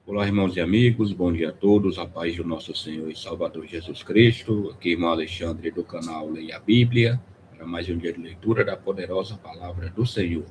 Olá, irmãos e amigos, bom dia a todos, a paz do nosso Senhor e Salvador Jesus Cristo. Aqui, irmão Alexandre, do canal Leia a Bíblia, para mais um dia de leitura da poderosa palavra do Senhor.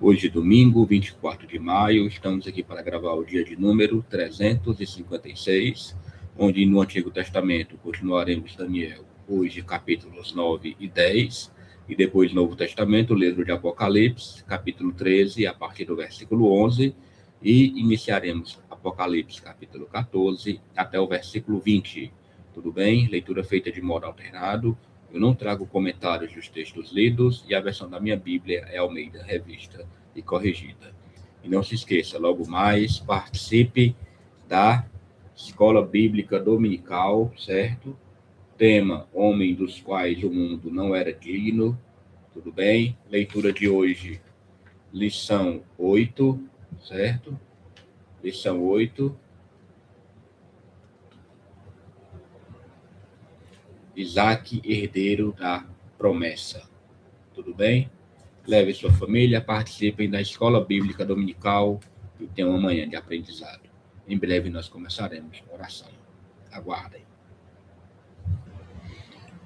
Hoje, domingo, 24 de maio, estamos aqui para gravar o dia de número 356, onde no Antigo Testamento continuaremos Daniel, hoje capítulos 9 e 10, e depois Novo Testamento, o livro de Apocalipse, capítulo 13, a partir do versículo 11, e iniciaremos Apocalipse, capítulo 14, até o versículo 20. Tudo bem? Leitura feita de modo alternado. Eu não trago comentários dos textos lidos e a versão da minha Bíblia é Almeida, revista e corrigida. E não se esqueça, logo mais, participe da Escola Bíblica Dominical, certo? Tema: Homem dos quais o mundo não era digno. Tudo bem? Leitura de hoje, lição 8, certo? Lição 8. Isaac, herdeiro da promessa. Tudo bem? Leve sua família, participem da Escola Bíblica Dominical e tenham uma manhã de aprendizado. Em breve nós começaremos a oração. Aguardem.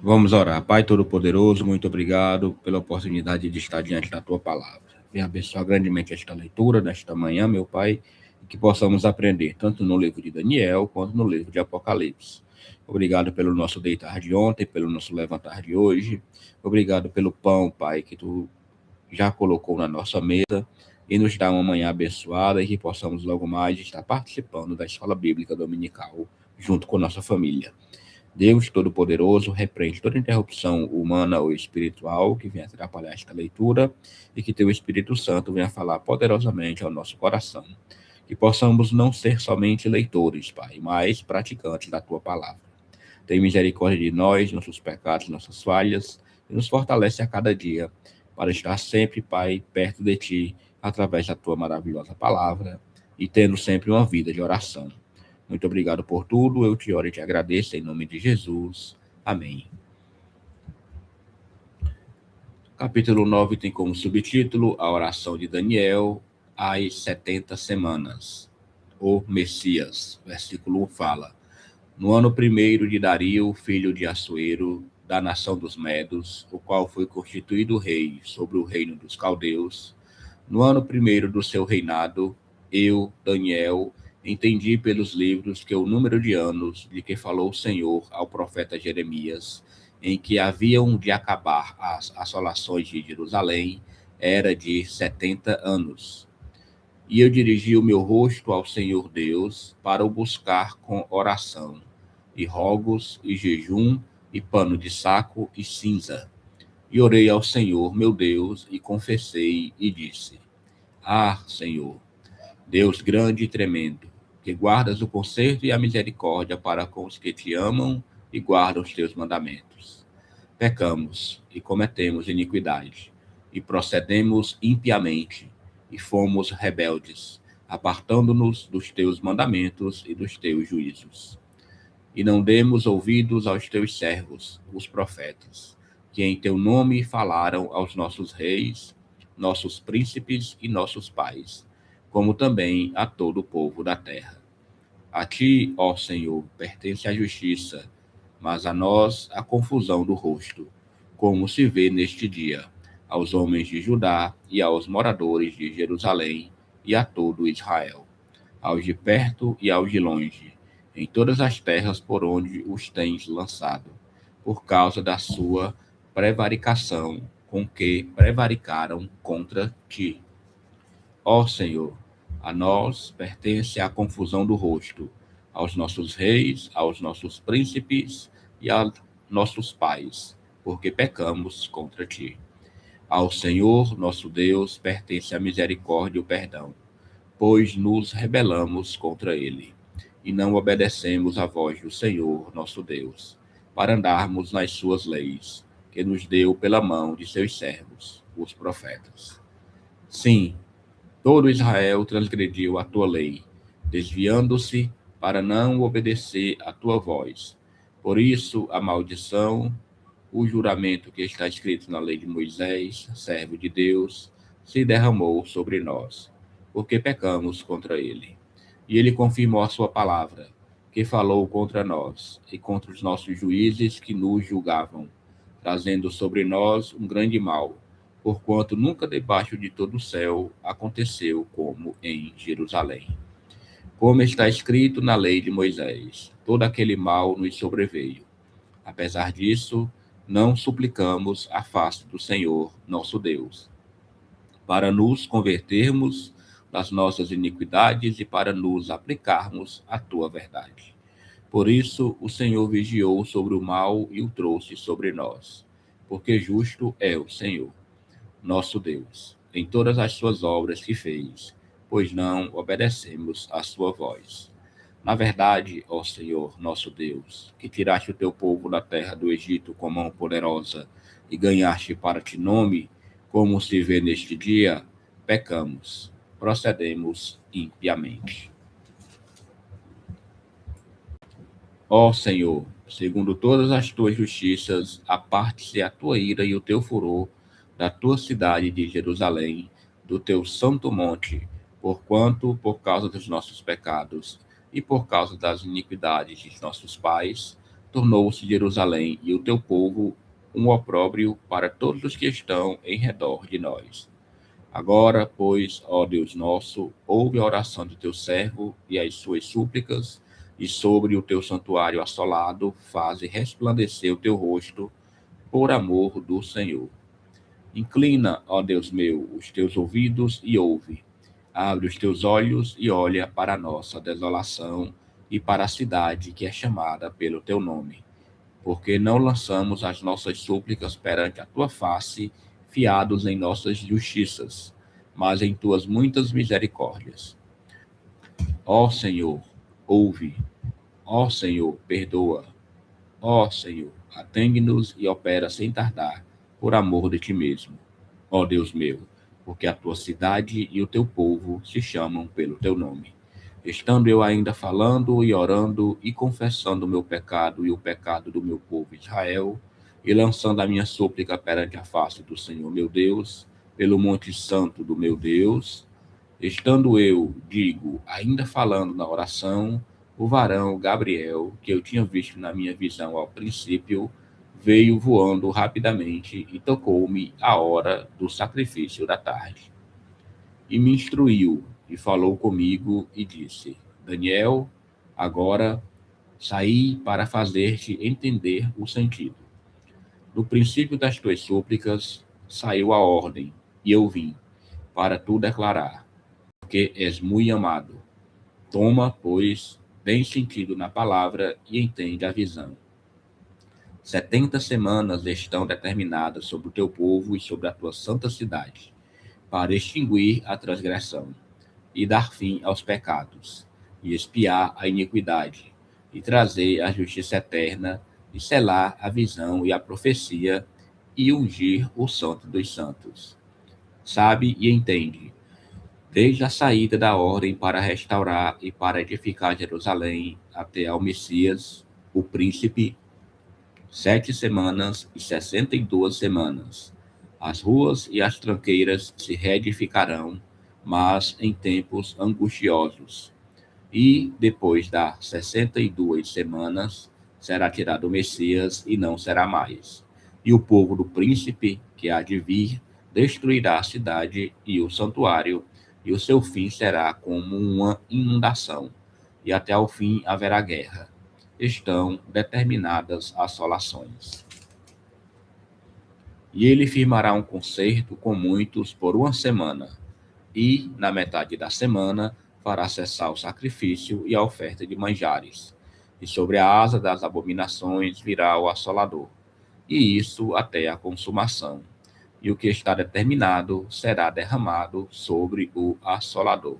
Vamos orar. Pai Todo-Poderoso, muito obrigado pela oportunidade de estar diante da Tua Palavra. Venha abençoar grandemente esta leitura desta manhã, meu Pai, e que possamos aprender tanto no livro de Daniel quanto no livro de Apocalipse. Obrigado pelo nosso deitar de ontem, pelo nosso levantar de hoje. Obrigado pelo pão, Pai, que Tu já colocou na nossa mesa e nos dá uma manhã abençoada e que possamos logo mais estar participando da Escola Bíblica Dominical junto com nossa família. Deus Todo-Poderoso, repreende toda interrupção humana ou espiritual que venha atrapalhar esta leitura e que Teu Espírito Santo venha falar poderosamente ao nosso coração. Que possamos não ser somente leitores, Pai, mas praticantes da Tua palavra. Tem misericórdia de nós, nossos pecados, nossas falhas, e nos fortalece a cada dia para estar sempre, Pai, perto de Ti, através da Tua maravilhosa palavra e tendo sempre uma vida de oração. Muito obrigado por tudo, eu te oro e te agradeço em nome de Jesus. Amém. Capítulo 9 tem como subtítulo a oração de Daniel às 70 semanas. O Messias. Versículo 1 fala: No ano primeiro de Dario, filho de Assuero, da nação dos Medos, o qual foi constituído rei sobre o reino dos caldeus, no ano primeiro do seu reinado, eu, Daniel, entendi pelos livros que o número de anos de que falou o Senhor ao profeta Jeremias, em que haviam de acabar as assolações de Jerusalém, era de 70 anos. E eu dirigi o meu rosto ao Senhor Deus para o buscar com oração, e rogos, e jejum, e pano de saco e cinza. E orei ao Senhor, meu Deus, e confessei e disse: Ah, Senhor, Deus grande e tremendo, que guardas o conserto e a misericórdia para com os que te amam e guardam os teus mandamentos. Pecamos e cometemos iniquidade, e procedemos impiamente, e fomos rebeldes, apartando-nos dos teus mandamentos e dos teus juízos. E não demos ouvidos aos teus servos, os profetas, que em teu nome falaram aos nossos reis, nossos príncipes e nossos pais, como também a todo o povo da terra. A ti, ó Senhor, pertence a justiça, mas a nós a confusão do rosto, como se vê neste dia, aos homens de Judá e aos moradores de Jerusalém e a todo Israel, aos de perto e aos de longe, em todas as terras por onde os tens lançado, por causa da sua prevaricação, com que prevaricaram contra ti. Ó Senhor, a nós pertence a confusão do rosto, aos nossos reis, aos nossos príncipes e a nossos pais, porque pecamos contra ti. Ao Senhor, nosso Deus, pertence a misericórdia e o perdão, pois nos rebelamos contra ele, e não obedecemos à voz do Senhor, nosso Deus, para andarmos nas suas leis, que nos deu pela mão de seus servos, os profetas. Sim, todo Israel transgrediu a tua lei, desviando-se para não obedecer à tua voz. Por isso, a maldição, o juramento que está escrito na lei de Moisés, servo de Deus, se derramou sobre nós, porque pecamos contra ele. E ele confirmou a sua palavra, que falou contra nós e contra os nossos juízes que nos julgavam, trazendo sobre nós um grande mal, porquanto nunca debaixo de todo o céu aconteceu como em Jerusalém. Como está escrito na lei de Moisés, todo aquele mal nos sobreveio. Apesar disso, não suplicamos a face do Senhor, nosso Deus, para nos convertermos das nossas iniquidades e para nos aplicarmos à tua verdade. Por isso, o Senhor vigiou sobre o mal e o trouxe sobre nós, porque justo é o Senhor, nosso Deus, em todas as suas obras que fez, pois não obedecemos à sua voz. Na verdade, ó Senhor, nosso Deus, que tiraste o teu povo da terra do Egito com mão poderosa e ganhaste para ti nome, como se vê neste dia, pecamos, procedemos impiamente. Ó Senhor, segundo todas as tuas justiças, aparte-se a tua ira e o teu furor da tua cidade de Jerusalém, do teu santo monte, porquanto, por causa dos nossos pecados e por causa das iniquidades de nossos pais, tornou-se Jerusalém e o teu povo um opróbrio para todos os que estão em redor de nós. Agora, pois, ó Deus nosso, ouve a oração do teu servo e as suas súplicas, e sobre o teu santuário assolado, faze resplandecer o teu rosto, por amor do Senhor. Inclina, ó Deus meu, os teus ouvidos e ouve. Abre os teus olhos e olha para a nossa desolação e para a cidade que é chamada pelo teu nome. Porque não lançamos as nossas súplicas perante a tua face, fiados em nossas justiças, mas em tuas muitas misericórdias. Ó Senhor, ouve. Ó Senhor, perdoa. Ó Senhor, atende-nos e opera sem tardar, por amor de ti mesmo. Ó Deus meu, porque a tua cidade e o teu povo se chamam pelo teu nome. Estando eu ainda falando e orando e confessando o meu pecado e o pecado do meu povo Israel, e lançando a minha súplica perante a face do Senhor meu Deus, pelo monte santo do meu Deus, estando eu, digo, ainda falando na oração, o varão Gabriel, que eu tinha visto na minha visão ao princípio, veio voando rapidamente e tocou-me a hora do sacrifício da tarde. E me instruiu, e falou comigo, e disse: Daniel, agora saí para fazer-te entender o sentido. No princípio das tuas súplicas saiu a ordem, e eu vim, para tu declarar, porque és muito amado. Toma, pois, bem sentido na palavra e entende a visão. 70 semanas estão determinadas sobre o teu povo e sobre a tua santa cidade, para extinguir a transgressão, e dar fim aos pecados, e expiar a iniquidade, e trazer a justiça eterna, e selar a visão e a profecia, e ungir o santo dos santos. Sabe e entende, desde a saída da ordem para restaurar e para edificar Jerusalém até ao Messias, o príncipe, 7 semanas e 62 semanas. As ruas e as tranqueiras se reedificarão, mas em tempos angustiosos. E, depois das 62 semanas, será tirado o Messias e não será mais. E o povo do príncipe, que há de vir, destruirá a cidade e o santuário, e o seu fim será como uma inundação, e até ao fim haverá guerra. Estão determinadas assolações. E ele firmará um concerto com muitos por uma semana, e, na metade da semana, fará cessar o sacrifício e a oferta de manjares. E sobre a asa das abominações virá o assolador, e isso até a consumação. E o que está determinado será derramado sobre o assolador.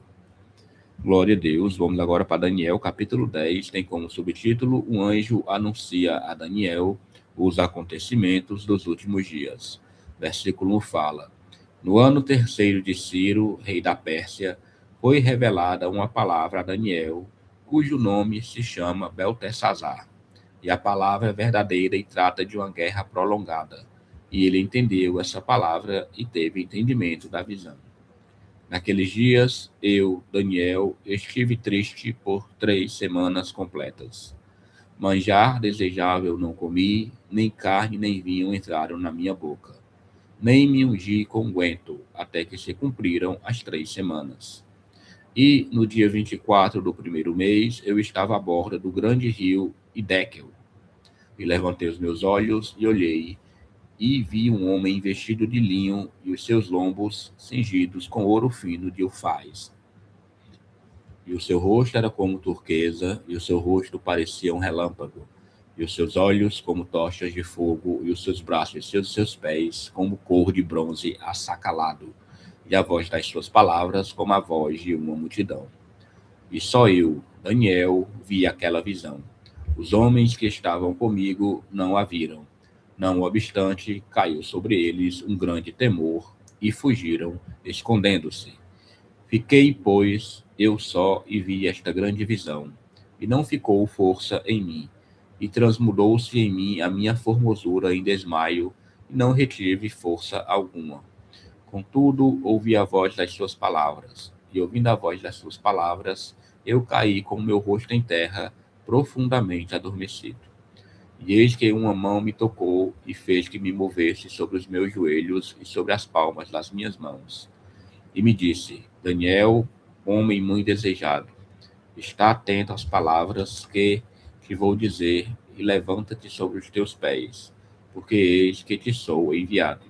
Glória a Deus. Vamos agora para Daniel, capítulo 10. Tem como subtítulo: Um anjo anuncia a Daniel os acontecimentos dos últimos dias. Versículo 1 fala: No ano terceiro de Ciro, rei da Pérsia, foi revelada uma palavra a Daniel, cujo nome se chama Beltesazar. E a palavra é verdadeira e trata de uma guerra prolongada. E ele entendeu essa palavra e teve entendimento da visão. Naqueles dias, eu, Daniel, estive triste por 3 semanas completas. Manjar desejável não comi, nem carne nem vinho entraram na minha boca. Nem me ungi com unguento, até que se cumpriram as 3 semanas. E no dia 24 do primeiro mês, eu estava à borda do grande rio Hiddekel. E levantei os meus olhos e olhei, e vi um homem vestido de linho e os seus lombos cingidos com ouro fino de Ufaz. E o seu rosto era como turquesa, e o seu rosto parecia um relâmpago, e os seus olhos como tochas de fogo, e os seus braços e os seus pés como cor de bronze assacalado, e a voz das suas palavras como a voz de uma multidão. E só eu, Daniel, vi aquela visão. Os homens que estavam comigo não a viram. Não obstante, caiu sobre eles um grande temor e fugiram, escondendo-se. Fiquei, pois, eu só e vi esta grande visão. E não ficou força em mim. E transmudou-se em mim a minha formosura em desmaio, e não retive força alguma. Contudo, ouvi a voz das suas palavras. E ouvindo a voz das suas palavras, eu caí com o meu rosto em terra, profundamente adormecido. E eis que uma mão me tocou e fez que me movesse sobre os meus joelhos e sobre as palmas das minhas mãos. E me disse: Daniel, homem muito desejado, está atento às palavras que te vou dizer e levanta-te sobre os teus pés, porque eis que te sou enviado.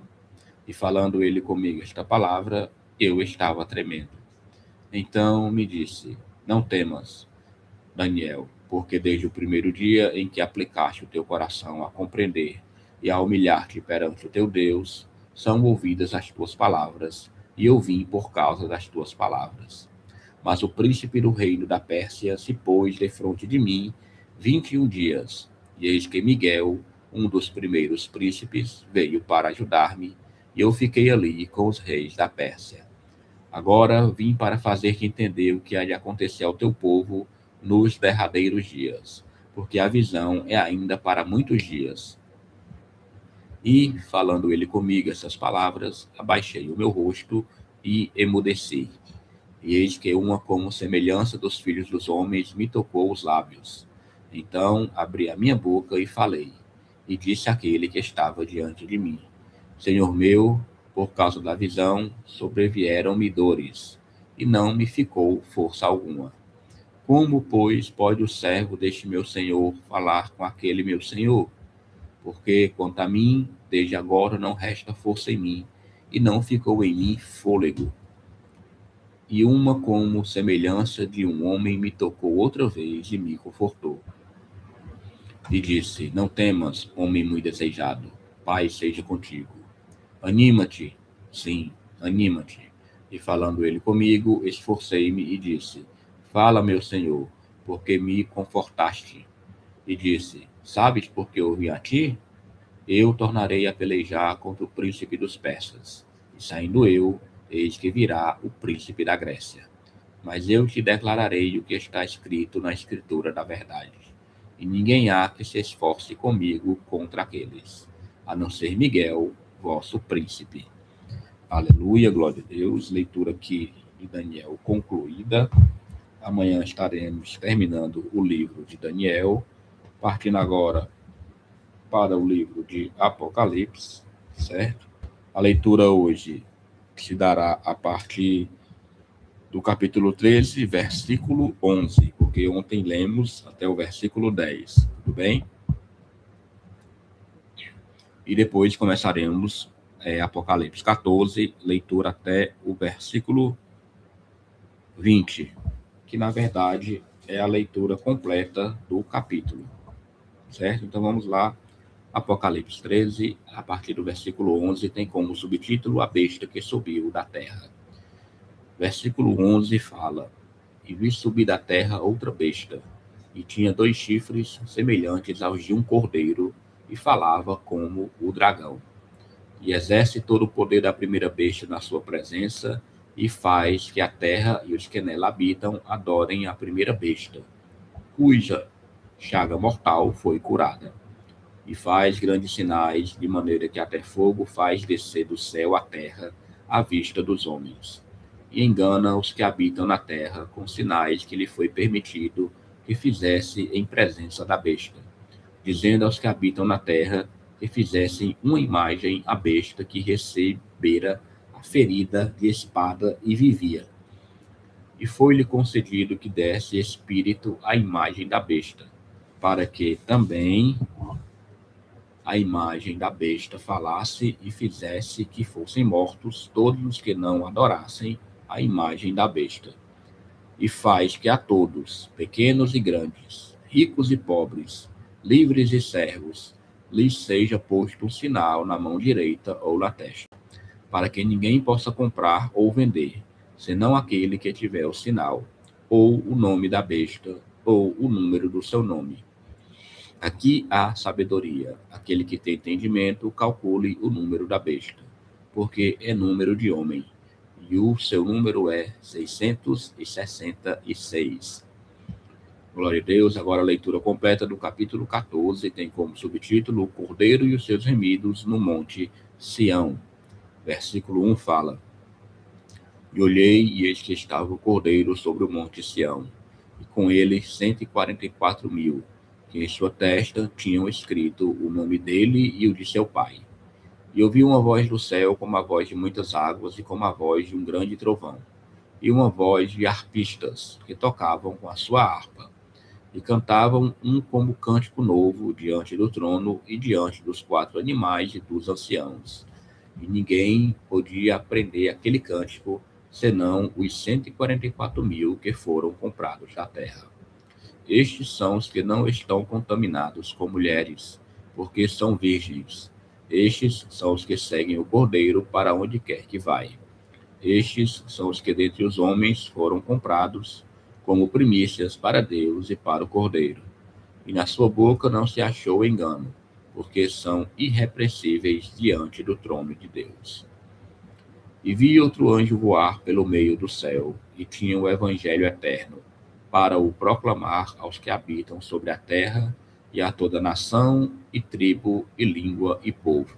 E falando ele comigo esta palavra, eu estava tremendo. Então me disse: Não temas, Daniel, porque desde o primeiro dia em que aplicaste o teu coração a compreender e a humilhar-te perante o teu Deus, são ouvidas as tuas palavras, e eu vim por causa das tuas palavras. Mas o príncipe do reino da Pérsia se pôs defronte de mim 21 dias, e eis que Miguel, um dos primeiros príncipes, veio para ajudar-me, e eu fiquei ali com os reis da Pérsia. Agora vim para fazer-te entender o que há de acontecer ao teu povo nos derradeiros dias, porque a visão é ainda para muitos dias. E, falando ele comigo essas palavras, abaixei o meu rosto e emudeci. E eis que uma como semelhança dos filhos dos homens me tocou os lábios. Então abri a minha boca e falei, e disse àquele que estava diante de mim: Senhor meu, por causa da visão, sobrevieram-me dores, e não me ficou força alguma. Como, pois, pode o servo deste meu senhor falar com aquele meu senhor? Porque, quanto a mim, desde agora não resta força em mim, e não ficou em mim fôlego. E uma como semelhança de um homem me tocou outra vez e me confortou. E disse: Não temas, homem muito desejado, paz seja contigo. Anima-te, sim, anima-te. E falando ele comigo, esforcei-me e disse: Fala, meu senhor, porque me confortaste. E disse: Sabes por que eu vim a ti? Eu tornarei a pelejar contra o príncipe dos persas. E saindo eu, eis que virá o príncipe da Grécia. Mas eu te declararei o que está escrito na escritura da verdade. E ninguém há que se esforce comigo contra aqueles, a não ser Miguel, vosso príncipe. Aleluia, glória a Deus. Leitura aqui de Daniel concluída. Amanhã estaremos terminando o livro de Daniel, partindo agora para o livro de Apocalipse, certo? A leitura hoje se dará a partir do capítulo 13, versículo 11, porque ontem lemos até o versículo 10, tudo bem? E depois começaremos Apocalipse 14, leitura até o versículo 20, que na verdade é a leitura completa do capítulo, certo? Então vamos lá, Apocalipse 13, a partir do versículo 11, tem como subtítulo A Besta que Subiu da Terra. Versículo 11 fala: E vi subir da terra outra besta, e tinha 2 chifres semelhantes aos de um cordeiro, e falava como o dragão. E exerce todo o poder da primeira besta na sua presença, e faz que a terra e os que nela habitam adorem a primeira besta, cuja chaga mortal foi curada. E faz grandes sinais, de maneira que até fogo faz descer do céu à terra, à vista dos homens. e engana os que habitam na terra com sinais que lhe foi permitido que fizesse em presença da besta, dizendo aos que habitam na terra que fizessem uma imagem à besta que recebera a ferida de espada e vivia. E foi-lhe concedido que desse espírito à imagem da besta, para que também a imagem da besta falasse e fizesse que fossem mortos todos os que não adorassem a imagem da besta. E faz que a todos, pequenos e grandes, ricos e pobres, livres e servos, lhes seja posto um sinal na mão direita ou na testa, para que ninguém possa comprar ou vender, senão aquele que tiver o sinal, ou o nome da besta, ou o número do seu nome. Aqui há sabedoria. Aquele que tem entendimento, calcule o número da besta, porque é número de homem, e o seu número é 666. Glória a Deus. Agora a leitura completa do capítulo 14 tem como subtítulo o Cordeiro e os seus remidos no Monte Sião. Versículo 1 fala: E olhei, e eis que estava o Cordeiro sobre o Monte Sião, e com ele 144.000, que em sua testa tinham escrito o nome dele e o de seu pai. E ouvi uma voz do céu como a voz de muitas águas e como a voz de um grande trovão, e uma voz de harpistas que tocavam com a sua harpa, e cantavam um como cântico novo diante do trono e diante dos 4 animais e dos anciãos. E ninguém podia aprender aquele cântico, senão os 144.000 que foram comprados da terra. Estes são os que não estão contaminados com mulheres, porque são virgens. Estes são os que seguem o Cordeiro para onde quer que vai. Estes são os que dentre os homens foram comprados como primícias para Deus e para o Cordeiro. E na sua boca não se achou engano, porque são irrepreensíveis diante do trono de Deus. E vi outro anjo voar pelo meio do céu, e tinha o evangelho eterno, para o proclamar aos que habitam sobre a terra, e a toda nação, e tribo, e língua, e povo,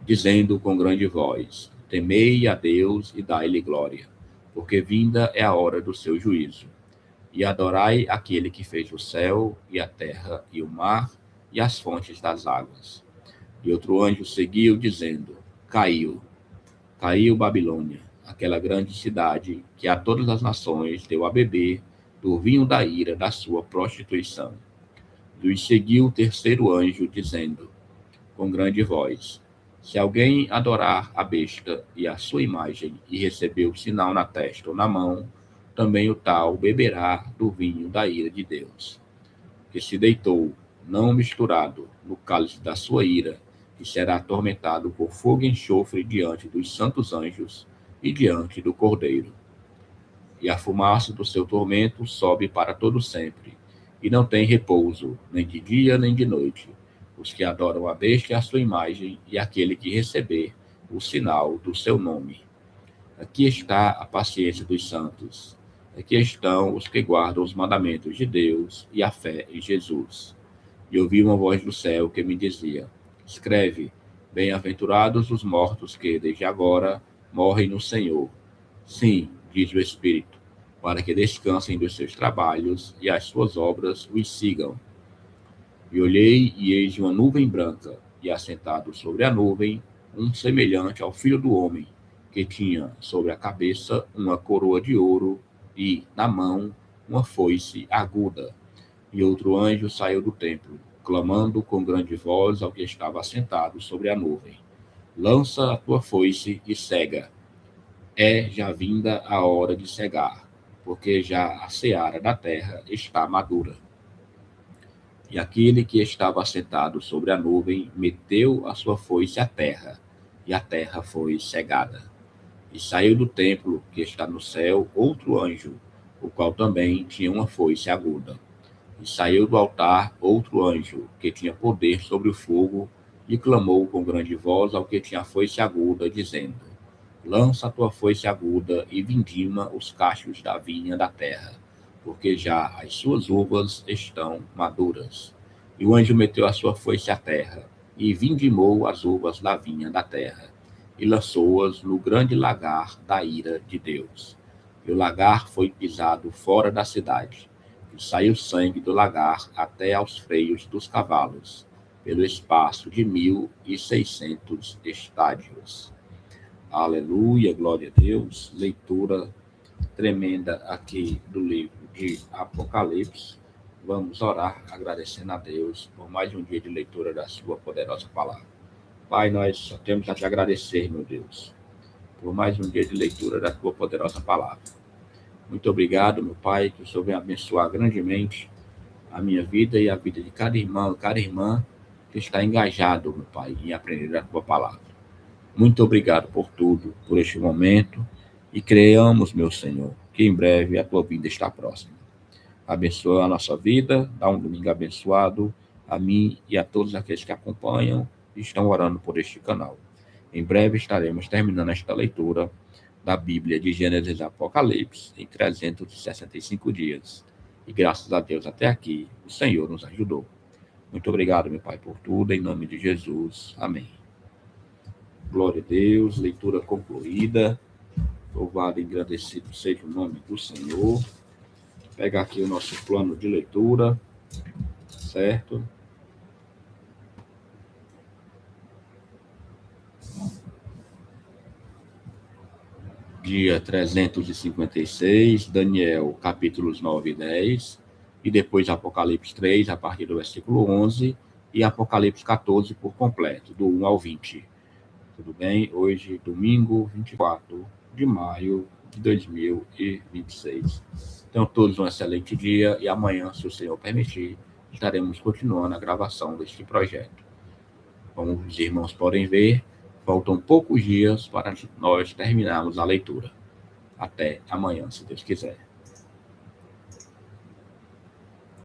dizendo com grande voz: Temei a Deus e dai-lhe glória, porque vinda é a hora do seu juízo. E adorai aquele que fez o céu, e a terra, e o mar, e as fontes das águas. E outro anjo seguiu, dizendo: Caiu Babilônia, aquela grande cidade que a todas as nações deu a beber do vinho da ira da sua prostituição. E seguiu o terceiro anjo, dizendo, com grande voz: Se alguém adorar a besta e a sua imagem, e receber o sinal na testa ou na mão, também o tal beberá do vinho da ira de Deus, que se deitou, não misturado, no cálice da sua ira, que será atormentado por fogo e enxofre diante dos santos anjos e diante do Cordeiro. E a fumaça do seu tormento sobe para todo sempre, e não tem repouso, nem de dia nem de noite, os que adoram a besta e a sua imagem, e aquele que receber o sinal do seu nome. Aqui está a paciência dos santos. Aqui estão os que guardam os mandamentos de Deus e a fé em Jesus. E ouvi uma voz do céu que me dizia: Escreve, bem-aventurados os mortos que, desde agora, morrem no Senhor. Sim, diz o Espírito, para que descansem dos seus trabalhos e as suas obras os sigam. E olhei, e eis uma nuvem branca, e assentado sobre a nuvem, um semelhante ao Filho do Homem, que tinha sobre a cabeça uma coroa de ouro e, na mão, uma foice aguda. E outro anjo saiu do templo, clamando com grande voz ao que estava assentado sobre a nuvem: Lança a tua foice e cega. É já vinda a hora de cegar, porque já a seara da terra está madura. E aquele que estava assentado sobre a nuvem meteu a sua foice à terra, e a terra foi cegada. E saiu do templo que está no céu outro anjo, o qual também tinha uma foice aguda. E saiu do altar outro anjo, que tinha poder sobre o fogo, e clamou com grande voz ao que tinha a foice aguda, dizendo: Lança a tua foice aguda e vindima os cachos da vinha da terra, porque já as suas uvas estão maduras. E o anjo meteu a sua foice à terra, e vindimou as uvas da vinha da terra, e lançou-as no grande lagar da ira de Deus. E o lagar foi pisado fora da cidade, e saiu sangue do lagar até aos freios dos cavalos, pelo espaço de 1.600 estádios. Aleluia, glória a Deus. Leitura tremenda aqui do livro de Apocalipse. Vamos orar agradecendo a Deus por mais um dia de leitura da sua poderosa palavra. Pai, nós só temos a te agradecer, meu Deus, por mais um dia de leitura da tua poderosa palavra. Muito obrigado, meu Pai, que o Senhor venha abençoar grandemente a minha vida e a vida de cada irmão, cada irmã que está engajado, meu Pai, em aprender a tua palavra. Muito obrigado por tudo, por este momento, e creamos, meu Senhor, que em breve a tua vinda está próxima. Abençoa a nossa vida, dá um domingo abençoado a mim e a todos aqueles que acompanham e estão orando por este canal. Em breve estaremos terminando esta leitura da Bíblia de Gênesis e Apocalipse em 365 dias. E graças a Deus até aqui o Senhor nos ajudou. Muito obrigado, meu Pai, por tudo, em nome de Jesus. Amém. Glória a Deus, leitura concluída. Louvado e agradecido seja o nome do Senhor. Vou pegar aqui o nosso plano de leitura, certo? Dia 356, Daniel, capítulos 9 e 10, e depois Apocalipse 3, a partir do versículo 11, e Apocalipse 14 por completo, do 1 ao 20. Tudo bem? Hoje, domingo, 24 de maio de 2026. Então, todos um excelente dia, e amanhã, se o Senhor permitir, estaremos continuando a gravação deste projeto. Como os irmãos podem ver, faltam poucos dias para nós terminarmos a leitura. Até amanhã, se Deus quiser.